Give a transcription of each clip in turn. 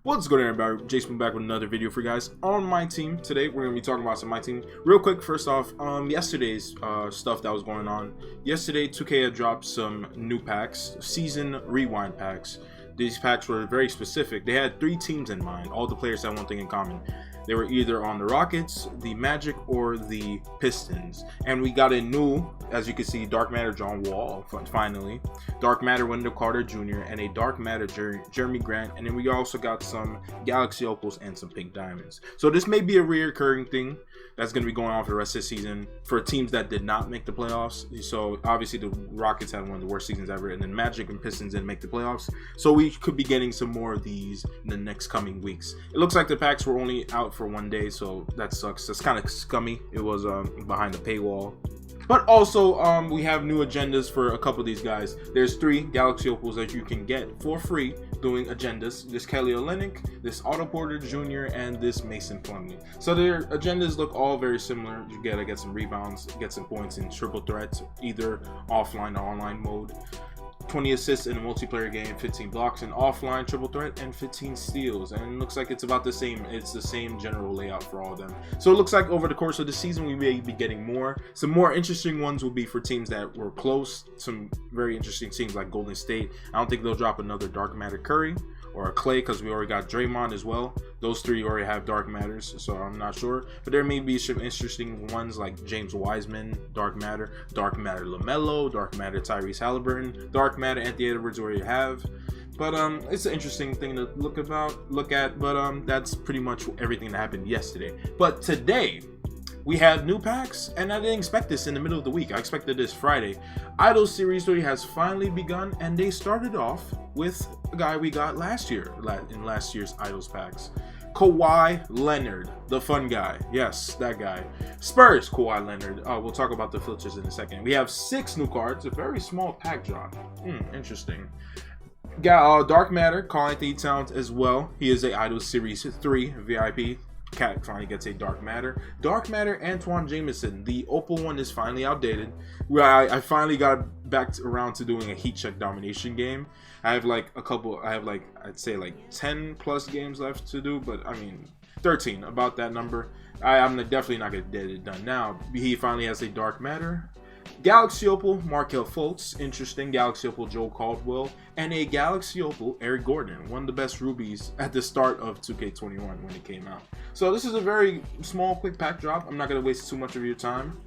What's going on, everybody? Jason back with another video for you guys on my team. Today we're going to be talking about some my team. Real quick, first off, yesterday's stuff that was going on. Yesterday 2K had dropped some new packs, season rewind packs. These packs were very specific. They had 3 teams in mind. All the players had one thing in common. They were either on the Rockets, the Magic, or the Pistons. And we got a new, as you can see, Dark Matter John Wall, finally. Dark Matter Wendell Carter Jr. and a Dark Matter Jeremy Grant. And then we also got some Galaxy Opals and some Pink Diamonds. So this may be a reoccurring thing that's going to be going on for the rest of the season for teams that did not make the playoffs. So obviously the Rockets had one of the worst seasons ever, and then Magic and Pistons didn't make the playoffs. So we could be getting some more of these in the next coming weeks. It looks like the packs were only out for one day, so that sucks. That's kind of scummy. It was behind the paywall. But also, we have new agendas for a couple of these guys. There's 3 Galaxy Opals that you can get for free doing agendas. This Kelly Olynyk, this Otto Porter Jr., and this Mason Plumlee. So their agendas look all very similar. You gotta get some rebounds, get some points in triple threats, either offline or online mode. 20 assists in a multiplayer game, 15 blocks in offline triple threat, and 15 steals. And it looks like it's about the same. It's the same general layout for all of them. So it looks like over the course of the season we may be getting more. Some more interesting ones will be for teams that were close. Some very interesting teams like Golden State. I don't think they'll drop another Dark Matter Curry or a Clay, because we already got Draymond as well. Those 3 already have Dark Matters, so I'm not sure. But there may be some interesting ones like James Wiseman, Dark Matter LaMelo, Dark Matter Tyrese Halliburton, Dark Matter Anthony Edwards already have. But it's an interesting thing to look at. But that's pretty much everything that happened yesterday. But today we have new packs, and I didn't expect this in the middle of the week. I expected this Friday. Idol Series 3 has finally begun, and they started off with a guy we got last year, in last year's Idols packs. Kawhi Leonard, the fun guy. Yes, that guy. Spurs, Kawhi Leonard. We'll talk about the filters in a second. We have 6 new cards, a very small pack drop. Interesting. Got Dark Matter, Karl-Anthony Towns as well. He is a Idol Series 3 VIP. Cat finally gets a Dark Matter. Dark Matter, Antoine Jameson. The Opal one is finally outdated. I finally got back around to doing a heat check domination game. I have like I'd say like 10 plus games left to do, but I mean 13, about that number. I'm definitely not gonna get it done now. He finally has a Dark Matter. Galaxy Opal, Markelle Fultz, interesting. Galaxy Opal, Joe Caldwell, and a Galaxy Opal, Eric Gordon, one of the best rubies at the start of 2K21 when it came out. So this is a very small, quick pack drop. I'm not going to waste too much of your time.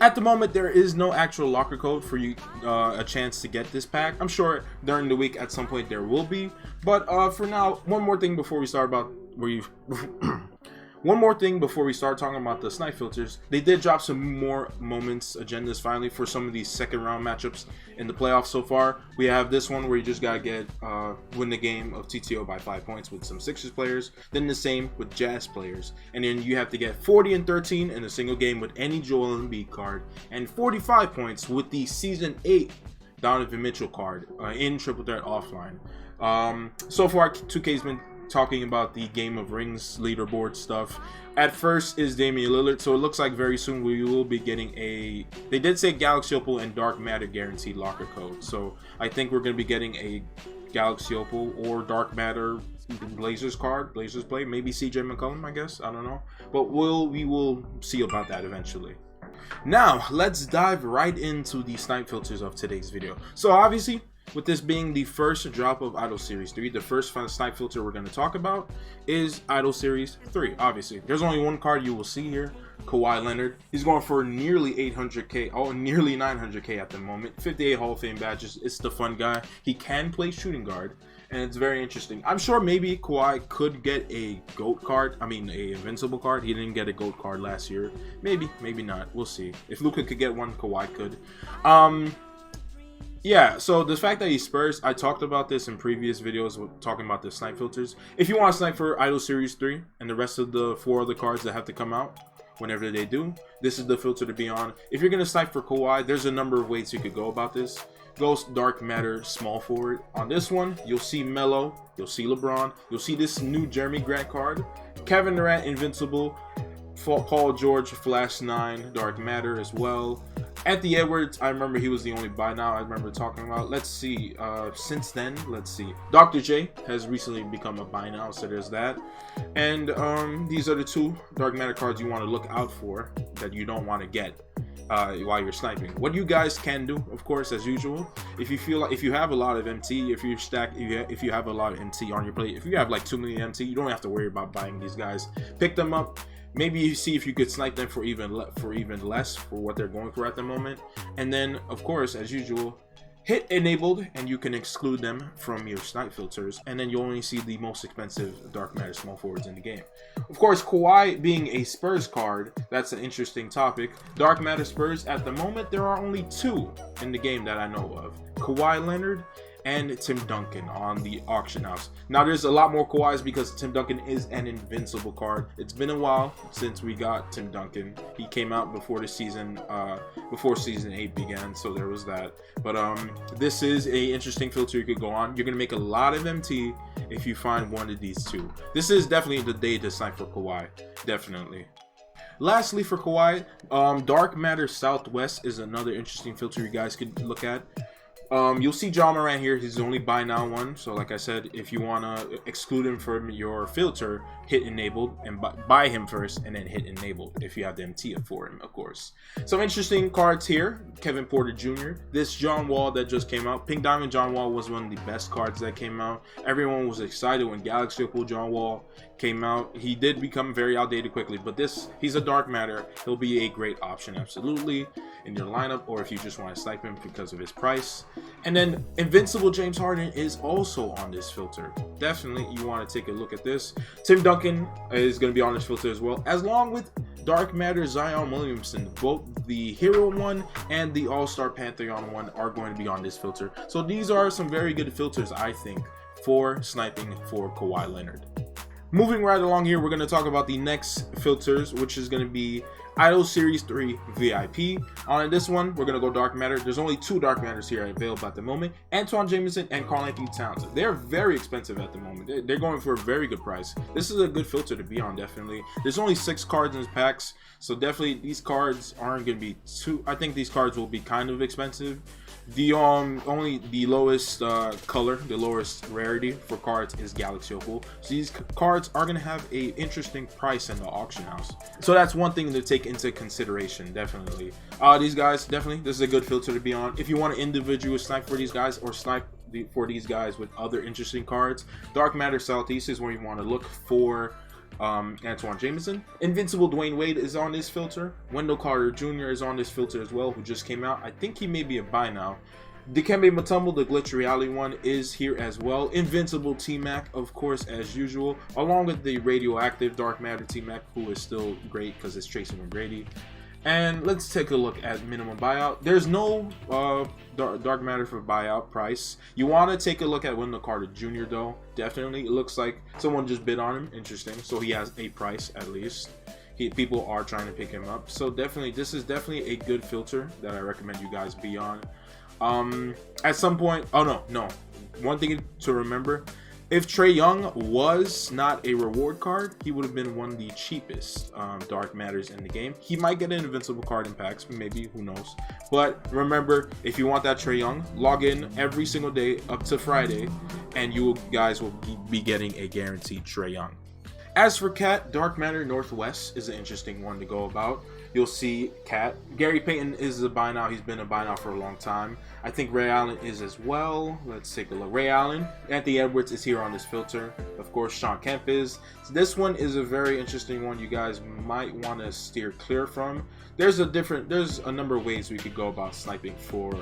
At the moment, there is no actual locker code for you, a chance to get this pack. I'm sure during the week at some point there will be. But for now, one more thing before we start talking about the SNIPE filters. They did drop some more moments agendas finally for some of these second round matchups in the playoffs so far. We have this one where you just gotta get win the game of TTO by 5 points with some Sixers players, then the same with Jazz players, and then you have to get 40 and 13 in a single game with any Joel Embiid card, and 45 points with the season 8 Donovan Mitchell card in triple threat offline. So far 2K's been talking about the Game of Rings leaderboard stuff. At first is Damian Lillard, so it looks like very soon we will be getting they did say Galaxy Opal and Dark Matter guaranteed locker code, so I think we're going to be getting a Galaxy Opal or Dark Matter Blazers card, Blazers play, maybe CJ McCollum, I guess, I don't know, but we will see about that eventually. Now let's dive right into the SNIPE filters of today's video. So obviously, with this being the first drop of Idol Series 3, the first SNIPE filter we're going to talk about is Idol Series 3. Obviously, there's only one card you will see here, Kawhi Leonard. He's going for nearly 800k, nearly 900k at the moment. 58 Hall of Fame badges. It's the fun guy. He can play shooting guard, and it's very interesting. I'm sure maybe Kawhi could get a GOAT card. I mean, a Invincible card. He didn't get a GOAT card last year. Maybe, maybe not. We'll see. If Luka could get one, Kawhi could. Yeah, so the fact that he's Spurs, I talked about this in previous videos talking about the SNIPE filters. If you want to snipe for Idol Series 3 and the rest of the 4 other cards that have to come out whenever they do, this is the filter to be on. If you're going to snipe for Kawhi, there's a number of ways you could go about this. Go Dark Matter small forward. On this one, you'll see Melo, you'll see LeBron, you'll see this new Jeremy Grant card, Kevin Durant Invincible, Paul George, Flash 9, Dark Matter as well. Anthony Edwards, I remember he was the only buy now I remember talking about. Let's see, since then, let's see. Dr. J has recently become a buy now, so there's that. And these are the 2 Dark Matter cards you want to look out for that you don't want to get while you're sniping. What you guys can do, of course, as usual, if you feel like, if you have a lot of MT, if you have a lot of MT on your plate, if you have like 2 million MT, you don't have to worry about buying these guys. Pick them up. Maybe you see if you could snipe them for even less for what they're going for at the moment. And then, of course, as usual, hit enabled, and you can exclude them from your snipe filters, and then you only see the most expensive Dark Matter small forwards in the game. Of course, Kawhi being a Spurs card, that's an interesting topic. Dark Matter Spurs, at the moment, there are only 2 in the game that I know of. Kawhi Leonard and Tim Duncan on the auction house. Now there's a lot more Kawhis because Tim Duncan is an invincible card. It's been a while since we got Tim Duncan. He came out before the season, before season 8 began, so there was that. But this is a interesting filter you could go on. You're gonna make a lot of MT if you find one of these 2. This is definitely the day to snipe for Kawhi, definitely. Lastly, for Kawhi, Dark Matter Southwest is another interesting filter you guys could look at. You'll see John Morant here. He's the only buy now one. So like I said, if you want to exclude him from your filter, hit enabled and buy him first and then hit enabled if you have the MT for him, of course. Some interesting cards here. Kevin Porter Jr. This John Wall that just came out. Pink Diamond John Wall was one of the best cards that came out. Everyone was excited when Galaxy Opal John Wall came out. He did become very outdated quickly, but he's a Dark Matter. He'll be a great option, absolutely, in your lineup, or if you just want to snipe him because of his price. And then Invincible James Harden is also on this filter. Definitely you want to take a look at this. Tim Duncan is going to be on this filter as well, as long with Dark Matter Zion Williamson. Both the Hero one and the All-Star Pantheon one are going to be on this filter. So these are some very good filters, I think, for sniping for Kawhi Leonard. Moving right along here, we're going to talk about the next filters, which is going to be Idol Series 3 VIP. On this one, we're going to go Dark Matter. There's only 2 Dark Matters here available at the moment. Antoine Jameson and Karl-Anthony Towns. They're very expensive at the moment. They're going for a very good price. This is a good filter to be on, definitely. There's only 6 cards in packs, so definitely these cards aren't going to be too... I think these cards will be kind of expensive. The only the lowest color, the lowest rarity for cards is Galaxy Opal. So these cards are gonna have a interesting price in the auction house. So that's one thing to take into consideration, definitely. These guys, definitely, this is a good filter to be on. If you want to individual snipe for these guys or snipe for these guys with other interesting cards, Dark Matter Southeast is where you want to look for Antoine Jameson. Invincible Dwayne Wade is on this filter. Wendell Carter Jr. is on this filter as well, who just came out. I think he may be a buy now. Dikembe Mutombo, the Glitch Reality one, is here as well. Invincible T-Mac, of course, as usual, along with the Radioactive Dark Matter T-Mac, who is still great because it's Tracy McGrady. And let's take a look at minimum buyout. There's no Dark Matter for buyout price. You want to take a look at Wendell Carter Jr. though. Definitely, it looks like someone just bid on him. Interesting. So he has a price at least. People are trying to pick him up. So definitely, this is definitely a good filter that I recommend you guys be on. At some point, oh no. One thing to remember. If Trae Young was not a reward card, he would have been one of the cheapest Dark Matters in the game. He might get an invincible card in packs, maybe, who knows. But remember, if you want that Trae Young, log in every single day up to Friday, and you guys will be getting a guaranteed Trae Young. As for Cat, Dark Matter Northwest is an interesting one to go about. You'll see Cat. Gary Payton is a buy now. He's been a buy now for a long time. I think Ray Allen is as well. Let's take a look. Ray Allen. Anthony Edwards is here on this filter. Of course, Sean Kemp is. So this one is a very interesting one you guys might want to steer clear from. There's a number of ways we could go about sniping for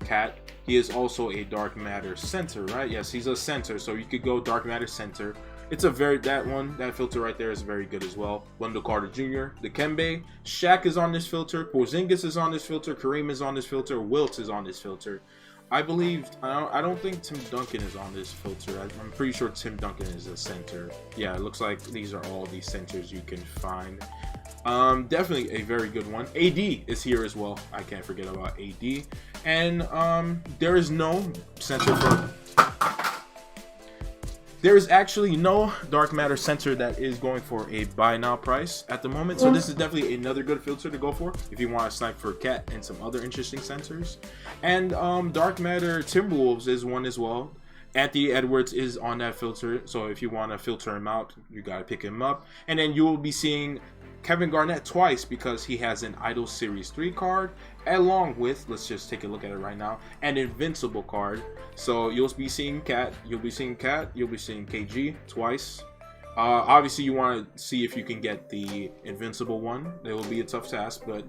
Cat. He is also a Dark Matter center, right? Yes, he's a center. So you could go Dark Matter center. It's a that filter right there is very good as well. Wendell Carter Jr., Dikembe, Shaq is on this filter, Porzingis is on this filter, Kareem is on this filter, Wilt is on this filter. I don't think Tim Duncan is on this filter. I'm pretty sure Tim Duncan is a center. Yeah, it looks like these are all the centers you can find. Definitely a very good one. AD is here as well. I can't forget about AD. And there is no center for There is actually no dark matter sensor that is going for a buy now price at the moment, so this is definitely another good filter to go for if you want to snipe for cat and some other interesting sensors. And dark matter Timberwolves is one as well. Anthony Edwards is on that filter, so if you want to filter him out, you gotta pick him up. And then you will be seeing Kevin Garnett twice because he has an Idol Series 3 card, along with, let's just take a look at it right now, an Invincible card. So you'll be seeing Cat, you'll be seeing KG twice. Obviously you want to see if you can get the Invincible one. It will be a tough task, but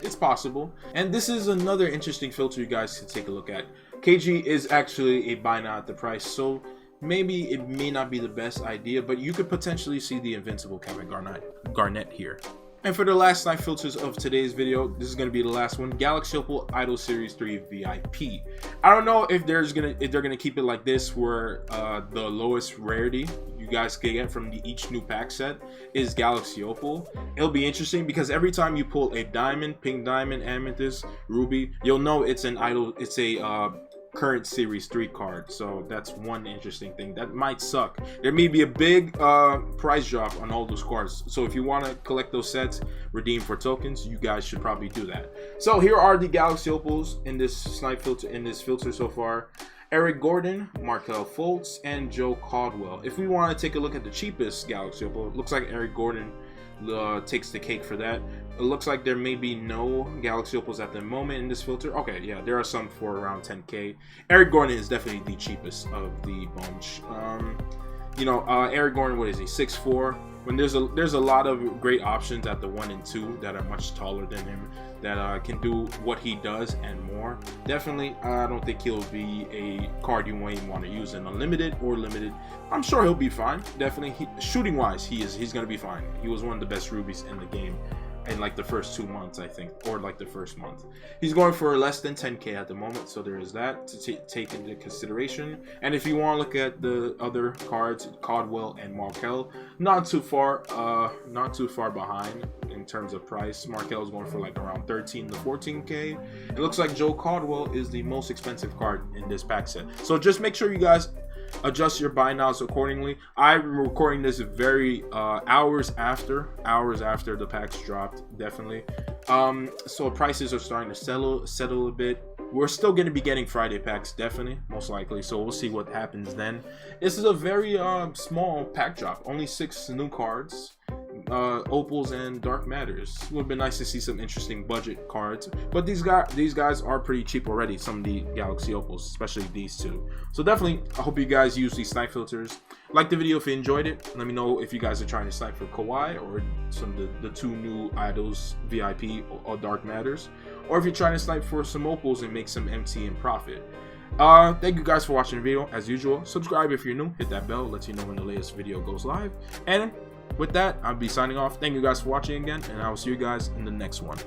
it's possible. And this is another interesting filter you guys can take a look at. KG is actually a buy now at the price, so maybe it may not be the best idea, but you could potentially see the Invincible Kevin Garnett here. And for the last SNIPE filters of today's video, this is going to be the last one, Galaxy Opal Idol Series 3 VIP. I don't know if they're gonna keep it like this, where the lowest rarity you guys can get from each new pack set is Galaxy Opal. It'll be interesting because every time you pull a diamond, pink diamond, amethyst, ruby, you'll know it's an idol. It's a current Series 3 card, so that's one interesting thing that might suck. There may be a big price drop on all those cards, so if you want to collect those sets, redeem for tokens, you guys should probably do that. So here are the Galaxy Opals in this SNIPE filter, so far: Eric Gordon, Markelle Fultz, and Joe Caldwell. If we want to take a look at the cheapest Galaxy Opal, it looks like Eric Gordon takes the cake for that. It looks like there may be no Galaxy Opals at the moment in this filter. Okay, yeah, there are some for around 10k. Eric Gordon is definitely the cheapest of the bunch. Eric Gordon, what is he, 6'4"? When there's a lot of great options at the 1 and 2 that are much taller than him, that can do what he does and more. Definitely, I don't think he'll be a card you won't even want to use in unlimited or limited. I'm sure he'll be fine. Definitely, shooting wise, he's gonna be fine. He was one of the best rubies in the game in like the first 2 months, I think, or like the first month. He's going for less than 10k at the moment, so there is that to take into consideration. And if you want to look at the other cards, Caldwell and Markelle, not too far behind in terms of price. Markelle is going for like around 13 to 14k. It looks like Joe Caldwell is the most expensive card in this pack set, so just make sure you guys adjust your buy nows accordingly. I'm recording this very hours after the packs dropped, definitely. So prices are starting to settle a bit. We're still going to be getting Friday packs, definitely, most likely, so we'll see what happens then. This is a very small pack drop, only 6 new cards, Opals and Dark Matters. It would have been nice to see some interesting budget cards, but these guys are pretty cheap already, some of the Galaxy Opals, especially these two. So definitely, I hope you guys use these SNIPE filters. Like the video if you enjoyed it. Let me know if you guys are trying to snipe for KAWHI or some of the 2 new idols, VIP or Dark Matters, or if you're trying to snipe for some Opals and make some MTM profit. Thank you guys for watching the video. As usual, subscribe if you're new, hit that bell, lets you know when the latest video goes live. And with that, I'll be signing off. Thank you guys for watching again, and I will see you guys in the next one.